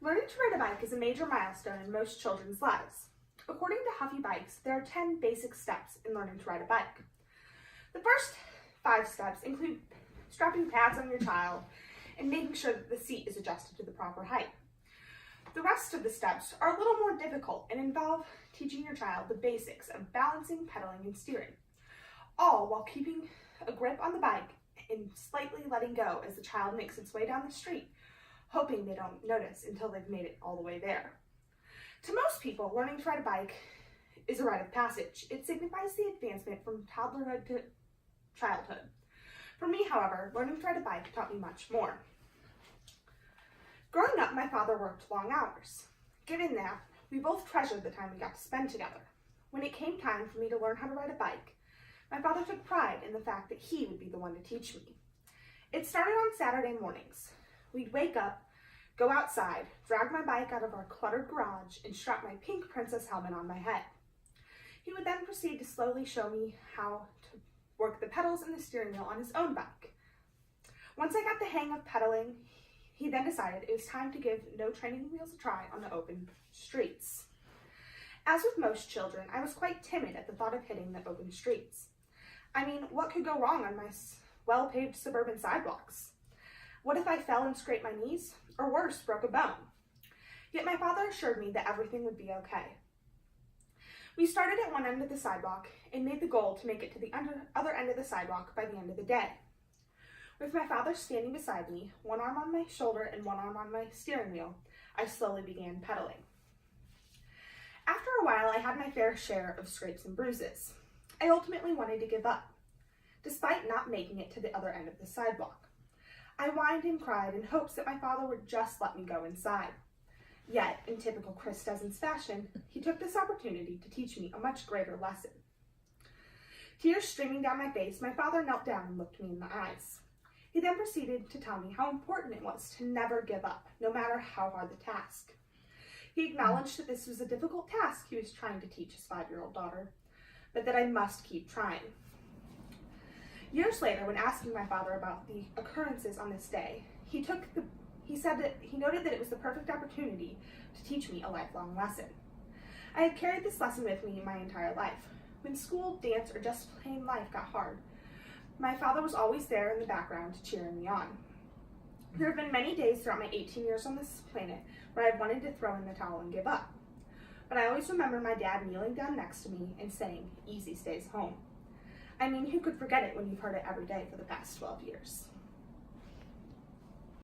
Learning to ride a bike is a major milestone in most children's lives. According to Huffy Bikes, there are 10 basic steps in learning to ride a bike. The first 5 steps include strapping pads on your child and making sure that the seat is adjusted to the proper height. The rest of the steps are a little more difficult and involve teaching your child the basics of balancing, pedaling, and steering, all while keeping a grip on the bike and slightly letting go as the child makes its way down the street, hoping they don't notice until they've made it all the way there. To most people, learning to ride a bike is a rite of passage. It signifies the advancement from toddlerhood to childhood. For me, however, learning to ride a bike taught me much more. Growing up, my father worked long hours. Given that, we both treasured the time we got to spend together. When it came time for me to learn how to ride a bike, my father took pride in the fact that he would be the one to teach me. It started on Saturday mornings. We'd wake up, go outside, drag my bike out of our cluttered garage, and strap my pink princess helmet on my head. He would then proceed to slowly show me how to work the pedals and the steering wheel on his own bike. Once I got the hang of pedaling, he then decided it was time to give no training wheels a try on the open streets. As with most children, I was quite timid at the thought of hitting the open streets. I mean, what could go wrong on my well-paved suburban sidewalks? What if I fell and scraped my knees? Or worse, broke a bone? Yet my father assured me that everything would be okay. We started at one end of the sidewalk and made the goal to make it to the other end of the sidewalk by the end of the day. With my father standing beside me, one arm on my shoulder and one arm on my steering wheel, I slowly began pedaling. After a while, I had my fair share of scrapes and bruises. I ultimately wanted to give up, despite not making it to the other end of the sidewalk. I whined and cried in hopes that my father would just let me go inside. Yet, in typical Chris Dezens fashion, he took this opportunity to teach me a much greater lesson. Tears streaming down my face, my father knelt down and looked me in the eyes. He then proceeded to tell me how important it was to never give up, no matter how hard the task. He acknowledged that this was a difficult task he was trying to teach his 5-year-old daughter, but that I must keep trying. Years later, when asking my father about the occurrences on this day, he said that he noted that it was the perfect opportunity to teach me a lifelong lesson. I had carried this lesson with me my entire life. When school, dance, or just plain life got hard, my father was always there in the background cheering me on. There have been many days throughout my 18 years on this planet where I've wanted to throw in the towel and give up. But I always remember my dad kneeling down next to me and saying, "Easy stays home." I mean, who could forget it when you've heard it every day for the past 12 years?